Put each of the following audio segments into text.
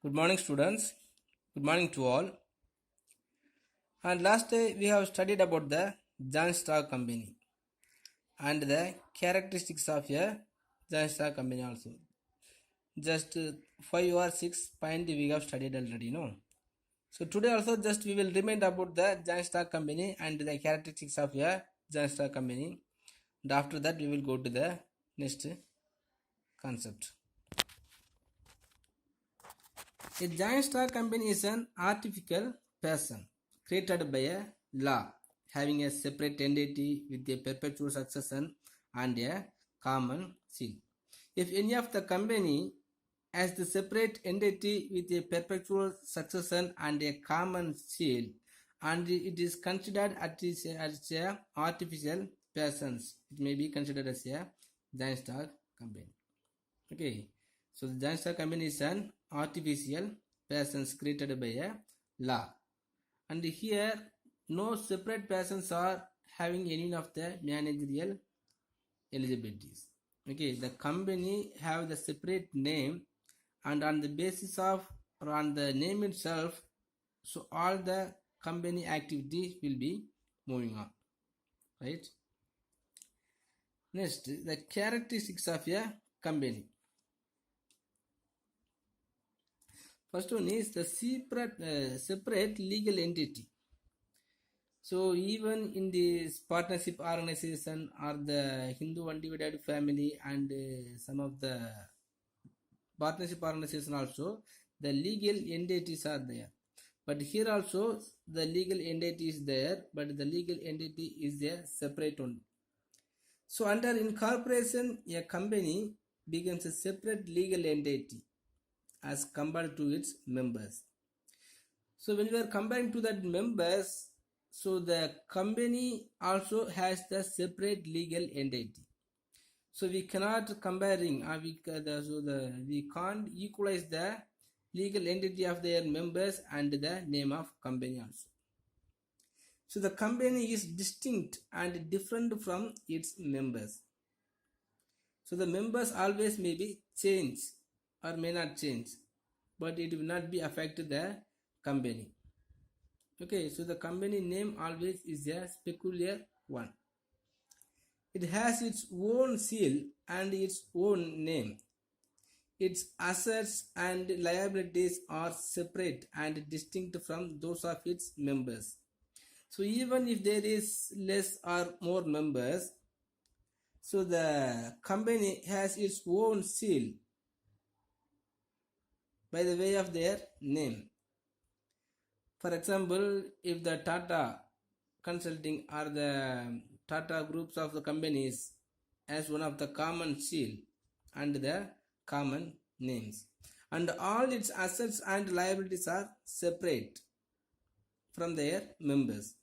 Good morning, students. Good morning to all. And last day we have studied about the joint stock company and the characteristics of a joint stock company also. Just 5 or 6 point we have studied already, no? So today also just we will remind about the joint stock company and the characteristics of a joint stock company. And after that we will go to the next concept. A joint stock company is an artificial person created by a law having a separate entity with a perpetual succession and a common seal. If any of the company has the separate entity with a perpetual succession and a common seal, and it is considered as a artificial persons, it may be considered as a joint stock company. Okay, so the joint stock company is an artificial persons created by a law, and here no separate persons are having any of the managerial eligibilities. Okay, the company have the separate name, and on the basis of or on the name itself, so all the company activities will be moving on, right? Next, the characteristics of a company. First one is the separate legal entity. So even in this partnership organization or the Hindu undivided family and some of the partnership organization also, the legal entities are there. But here also the legal entity is there, but the legal entity is a separate one. So under incorporation, a company becomes a separate legal entity as compared to its members. So when we are comparing to that members, so the company also has the separate legal entity. So we cannot comparing, we can't equalize the legal entity of their members and the name of company also. So the company is distinct and different from its members. So the members always may be change or may not change, but it will not be affect the company. Okay, so the company name always is a peculiar one. It has its own seal and its own name. Its assets and liabilities are separate and distinct from those of its members. So even if there is less or more members, so the company has its own seal by the way of their name. For example, if the Tata Consulting or the Tata groups of the companies as one of the common seal and the common names, and all its assets and liabilities are separate from their members.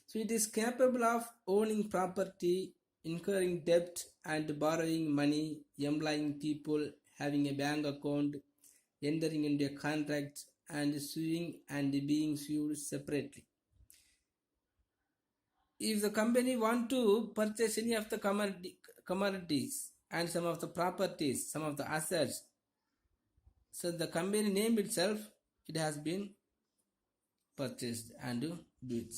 So it is capable of owning property, incurring debt and borrowing money, employing people, having a bank account, entering into a contract, and suing and being sued separately. If the company want to purchase any of the commodities and some of the properties, some of the assets, so the company name itself, it has been purchased and do it.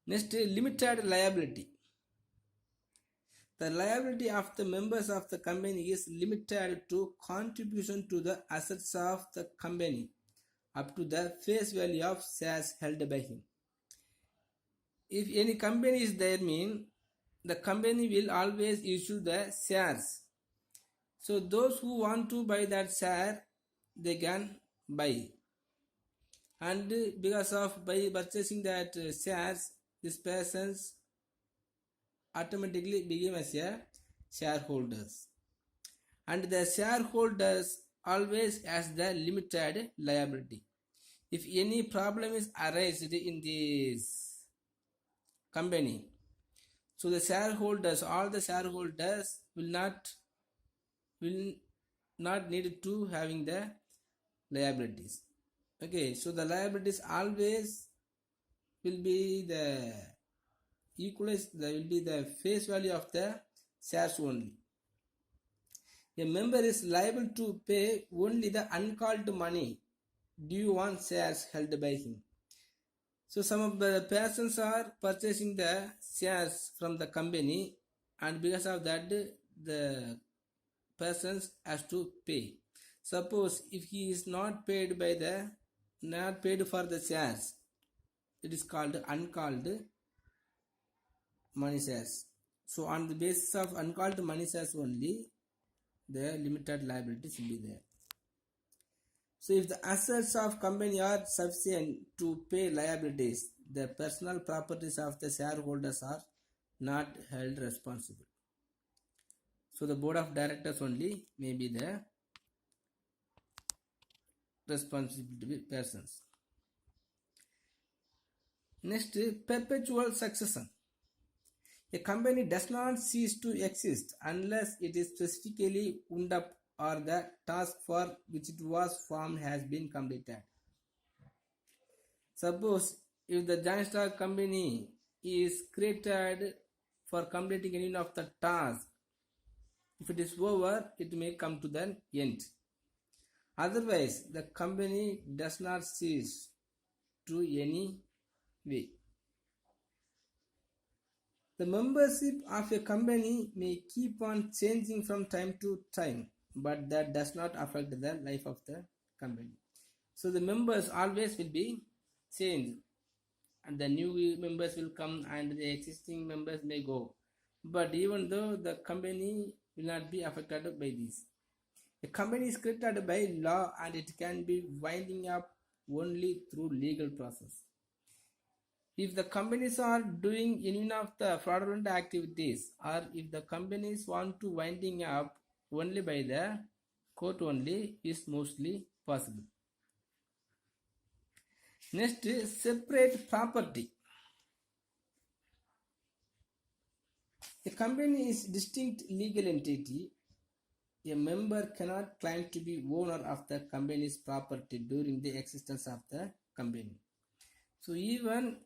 Next, limited liability. The liability of the members of the company is limited to contribution to the assets of the company up to the face value of shares held by him. If any company is there, mean the company will always issue the shares. So those who want to buy that share, they can buy. And because of by purchasing that shares, these persons automatically become as a shareholders. And the shareholders always has the limited liability. If any problem is arised in this company, so the shareholders, all the shareholders will not need to having the liabilities. Okay, so the liabilities always will be the equalize, there will be the face value of the shares only. A member is liable to pay only the uncalled money due on shares held by him. So some of the persons are purchasing the shares from the company, and because of that the persons has to pay. Suppose if he is not paid for the shares, it is called uncalled money shares. So on the basis of uncalled money shares only, the limited liabilities will be there. So if the assets of company are sufficient to pay liabilities, the personal properties of the shareholders are not held responsible. So the board of directors only may be the responsible persons. Next, perpetual succession. A company does not cease to exist unless it is specifically wound up or the task for which it was formed has been completed. Suppose if the joint stock company is created for completing any of the task, if it is over, it may come to the end. Otherwise, the company does not cease to any way. The membership of a company may keep on changing from time to time, but that does not affect the life of the company. So the members always will be changed, and the new members will come and the existing members may go. But even though the company will not be affected by this. A company is created by law and it can be winding up only through legal process. If the companies are doing any of the fraudulent activities, or if the companies want to winding up only by the court only, is mostly possible. Next is separate property. A company is distinct legal entity. A member cannot claim to be owner of the company's property during the existence of the company. So even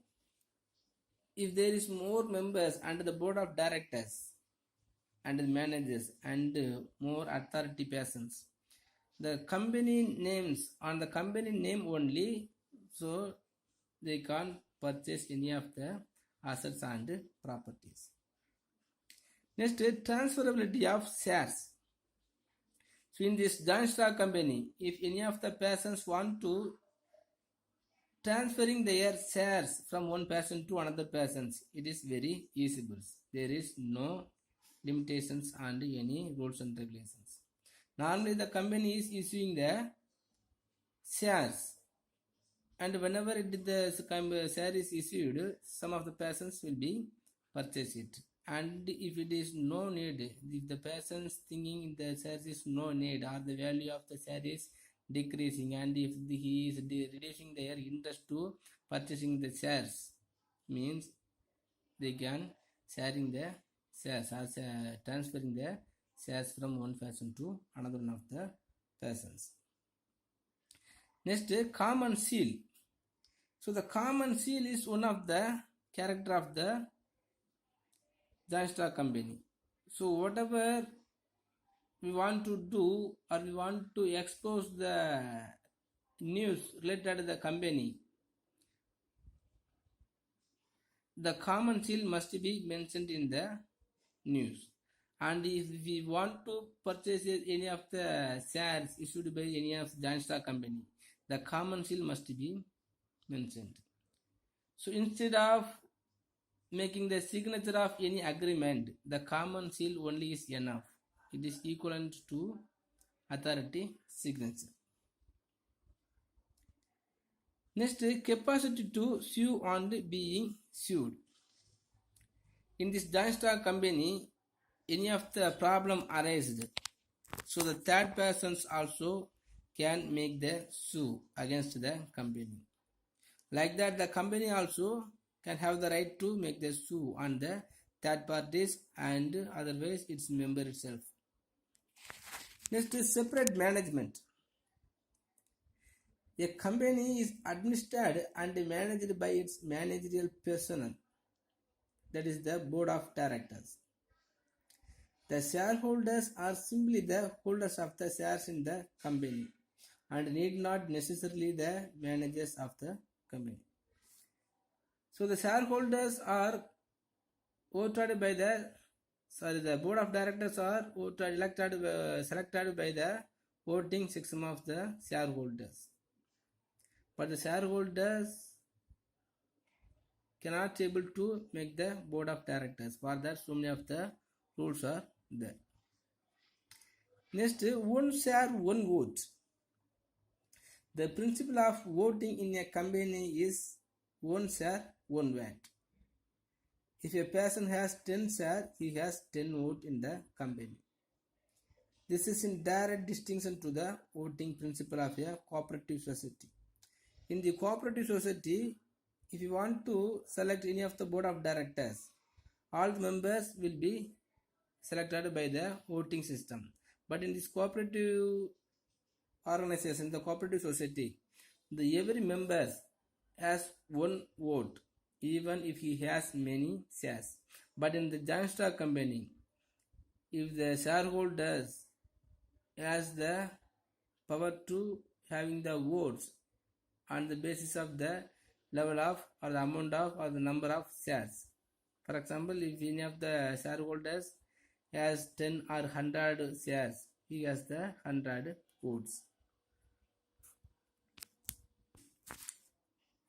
if there is more members under the board of directors and the managers and more authority persons, the company names on the company name only, so they can't purchase any of the assets and properties. Next, transferability of shares. So in this joint stock company, if any of the persons want to transferring their shares from one person to another person, it is very easy. There is no limitations and any rules and regulations. Normally the company is issuing the shares, and whenever the share is issued, some of the persons will be purchase it. And if it is no need, if the persons thinking the shares is no need or the value of the share is decreasing, and if he is reducing their interest to purchasing the shares, means they can sharing the shares or transferring the shares from one person to another one of the persons. Next, common seal. So the common seal is one of the character of the joint stock company. So whatever we want to do, or we want to expose the news related to the company, the common seal must be mentioned in the news. And if we want to purchase any of the shares issued by any of the joint stock company, the common seal must be mentioned. So instead of making the signature of any agreement, the common seal only is enough. It is equivalent to authority signature. Next, capacity to sue and being sued. In this joint stock company, any of the problem arises, so the third persons also can make the sue against the company. Like that, the company also can have the right to make the sue on the third parties and otherwise its member itself. Next is separate management. A company is administered and managed by its managerial personnel, that is the board of directors. The shareholders are simply the holders of the shares in the company and need not necessarily the managers of the company. So the shareholders are voted by the board of directors are selected by the voting system of the shareholders. But the shareholders cannot able to make the board of directors. For that, so many of the rules are there. Next, one share, one vote. The principle of voting in a company is one share, one vote. If a person has 10 shares, he has 10 votes in the company. This is in direct distinction to the voting principle of a cooperative society. In the cooperative society, if you want to select any of the board of directors, all the members will be selected by the voting system. But in this cooperative organization, the cooperative society, every member has one vote, even if he has many shares. But in the joint stock company, if the shareholders has the power to having the votes on the basis of the level of or the amount of or the number of shares. For example, if any of the shareholders has 10 or 100 shares, he has the 100 votes.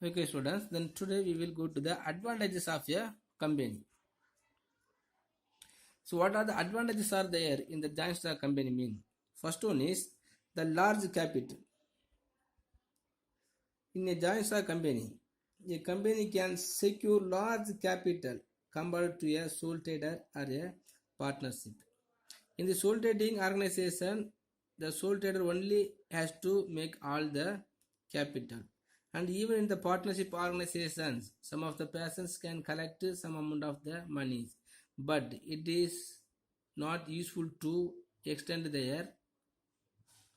Okay students, then today we will go to the advantages of a company. So what are the advantages are there in the joint stock company mean? First one is the large capital. In a joint stock company, a company can secure large capital compared to a sole trader or a partnership. In the sole trading organization, the sole trader only has to make all the capital. And even in the partnership organizations, some of the persons can collect some amount of the money, but it is not useful to extend their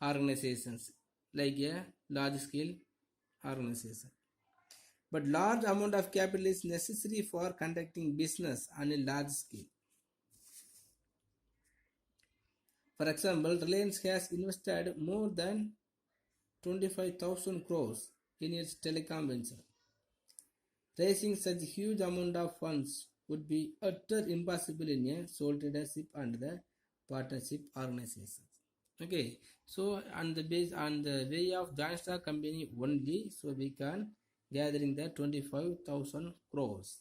organizations like a large scale organization. But large amount of capital is necessary for conducting business on a large scale. For example, Reliance has invested more than 25,000 crores in its telecom venture. Raising such huge amount of funds would be utter impossible in a sole tradership and the partnership organizations. Okay, so on the way of joint stock company only, so we can gathering the 25,000 crores.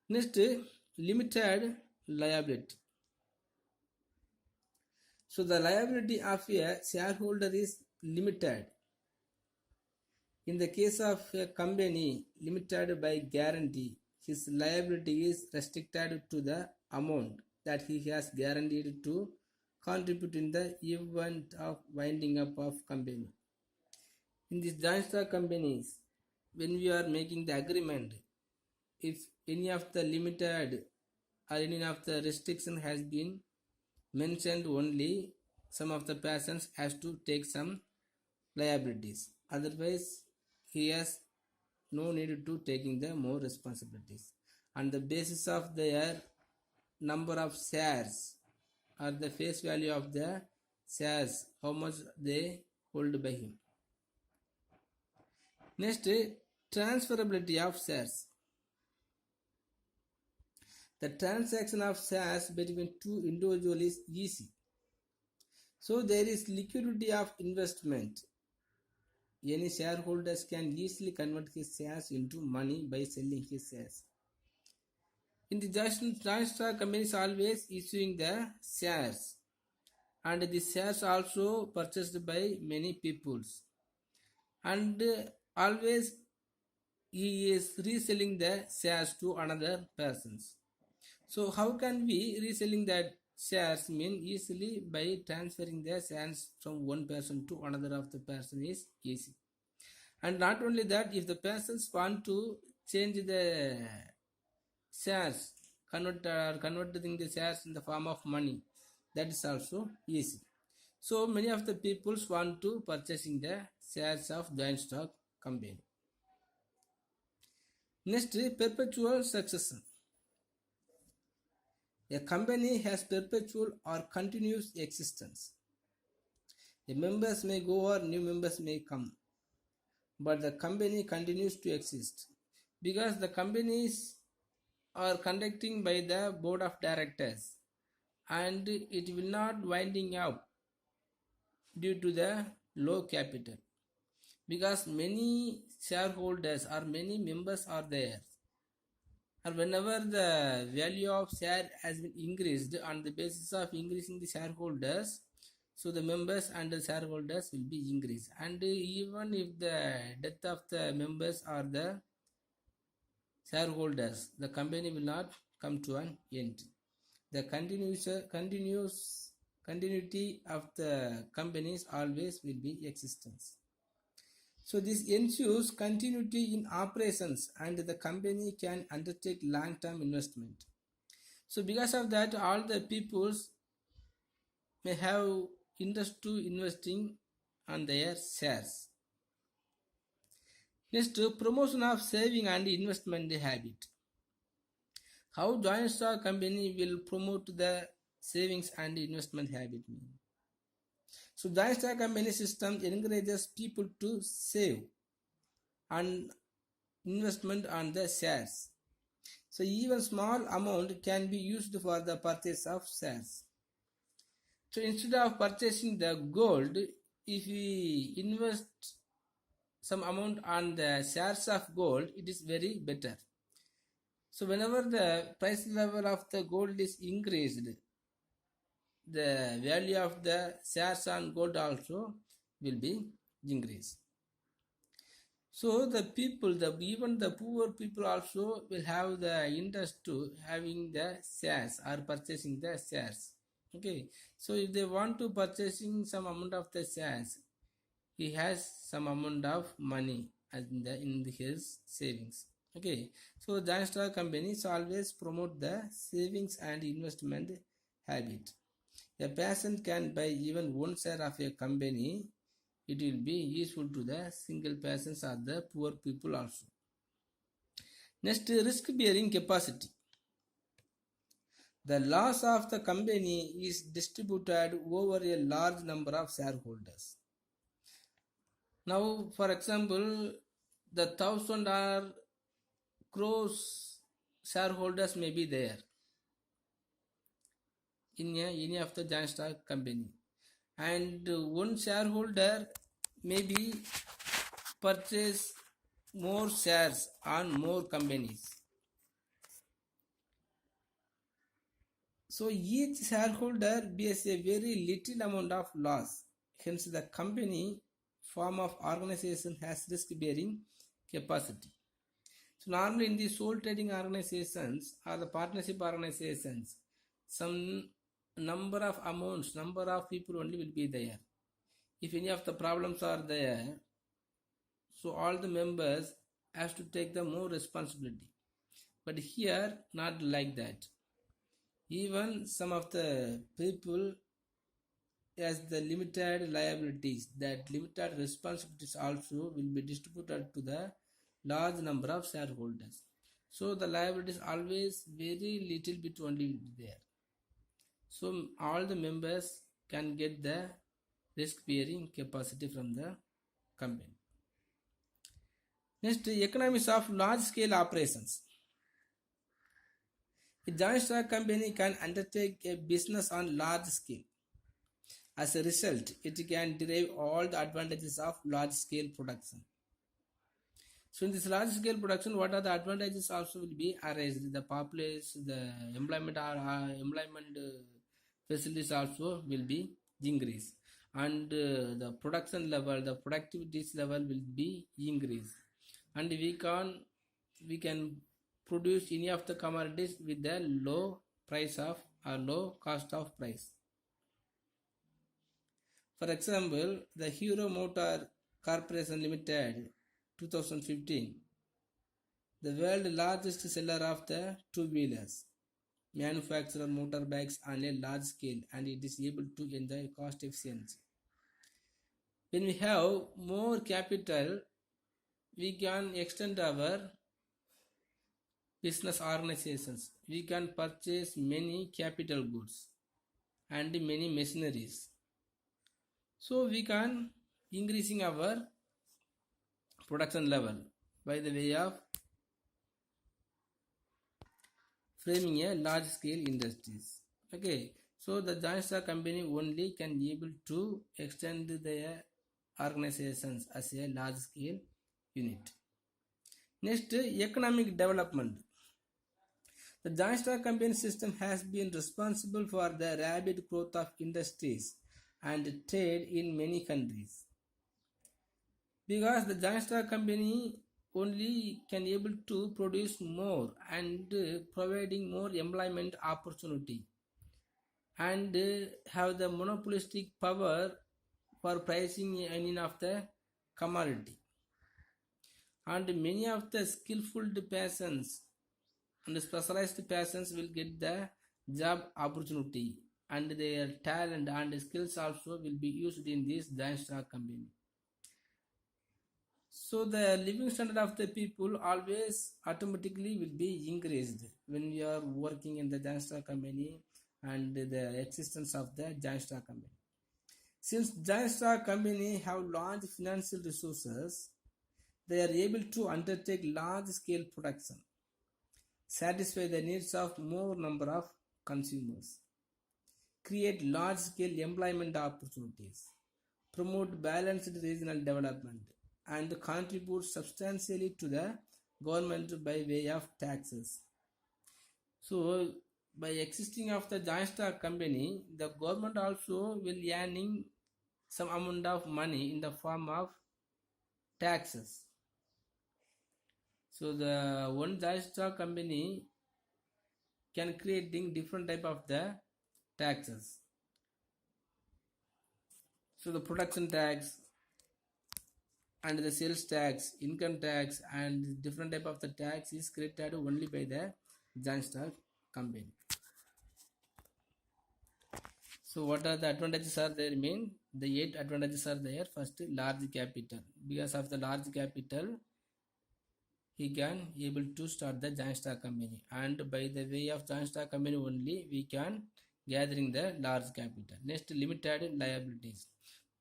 Next, limited liability. So the liability of a shareholder is limited. In the case of a company limited by guarantee, his liability is restricted to the amount that he has guaranteed to contribute in the event of winding up of company. In these joint stock companies, when we are making the agreement, if any of the limited or any of the restriction has been mentioned, only some of the persons has to take some liabilities. Otherwise, he has no need to taking the more responsibilities. On the basis of their number of shares or the face value of the shares, how much they hold by him. Next, transferability of shares. The transaction of shares between two individuals is easy. So there is liquidity of investment. Any shareholders can easily convert his shares into money by selling his shares. In the joint stock companies always issuing the shares, and the shares also purchased by many peoples, and always he is reselling the shares to another persons. So how can we reselling that shares mean easily by transferring the shares from one person to another of the person is easy. And not only that, if the persons want to change the shares, converting the shares in the form of money, that is also easy. So many of the peoples want to purchasing the shares of joint stock company. Next, perpetual succession. A company has perpetual or continuous existence. The members may go or new members may come, but the company continues to exist because the companies are conducting by the board of directors and it will not winding up due to the low capital because many shareholders or many members are there, and whenever the value of share has been increased on the basis of increasing the shareholders, so the members and the shareholders will be increased, and even if the death of the members or the shareholders, the company will not come to an end. The continuity of the companies always will be existence. So this ensures continuity in operations and the company can undertake long-term investment. So because of that, all the peoples may have interest to investing on their shares. Next, promotion of saving and investment habit. How joint stock company will promote the savings and investment habit mean? So joint stock company system encourages people to save and investment on the shares. So even small amount can be used for the purchase of shares. So instead of purchasing the gold, if we invest some amount on the shares of gold, it is very better. So whenever the price level of the gold is increased, the value of the shares on gold also will be increased. So the people, even the poor people also will have the interest to having the shares or purchasing the shares. Okay, so if they want to purchasing some amount of the shares, he has some amount of money in his savings. Okay, so joint stock companies always promote the savings and investment habit. A person can buy even one share of a company. It will be useful to the single persons or the poor people also. Next, risk bearing capacity. The loss of the company is distributed over a large number of shareholders. Now, for example, the 1,000 or crores shareholders may be there in any of the joint stock company, and one shareholder maybe purchase more shares on more companies. So each shareholder bears a very little amount of loss. Hence the company form of organization has risk bearing capacity. So normally in the sole trading organizations or the partnership organizations, some number of people only will be there. If any of the problems are there, so all the members has to take the more responsibility. But here not like that. Even some of the people has the limited liabilities, that limited responsibilities also will be distributed to the large number of shareholders. So the liabilities always very little bit only there. So all the members can get the risk bearing capacity from the company. Next, economics of large scale operations. A joint stock company can undertake a business on large scale. As a result, it can derive all the advantages of large scale production. So in this large scale production, what are the advantages also will be arised? The population, the employment facilities also will be increased, and the production level, the productivities level will be increased, and we can produce any of the commodities with the low price of or low cost of price. For example, the Hero Motor Corporation Limited 2015, the world's largest seller of the two-wheelers, manufacture motorbikes on a large scale, and it is able to enjoy cost efficiency. When we have more capital, we can extend our business organizations. We can purchase many capital goods and many machineries. So we can increasing our production level by the way of framing a large scale industries. Okay, so the joint stock company only can be able to extend their organizations as a large scale unit. Next, economic development. The joint stock company system has been responsible for the rapid growth of industries and trade in many countries. Because the joint stock company only can able to produce more and providing more employment opportunity and have the monopolistic power for pricing any of the commodity, and many of the skillful persons and specialized persons will get the job opportunity, and their talent and skills also will be used in this giant stock company. So the living standard of the people always automatically will be increased when we are working in the giant stock company and the existence of the giant stock company. Since giant stock company have large financial resources, they are able to undertake large scale production, satisfy the needs of more number of consumers, create large scale employment opportunities, promote balanced regional development, and contribute substantially to the government by way of taxes. So, by existing of the joint stock company, the government also will earning some amount of money in the form of taxes. So, the one joint stock company can creating different type of the taxes. So, the production tax and the sales tax, income tax, and different type of the tax is created only by the joint stock company. So what are the advantages are there? Mean the 8 advantages are there. First, large capital. Because of the large capital, he can able to start the joint stock company, and by the way of joint stock company only we can gathering the large capital. Next, limited liabilities.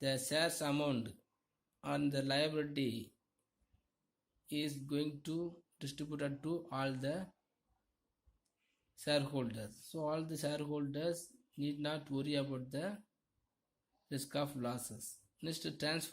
The shares amount on the liability is going to distributed to all the shareholders. So all the shareholders need not worry about the risk of losses. Next, transfer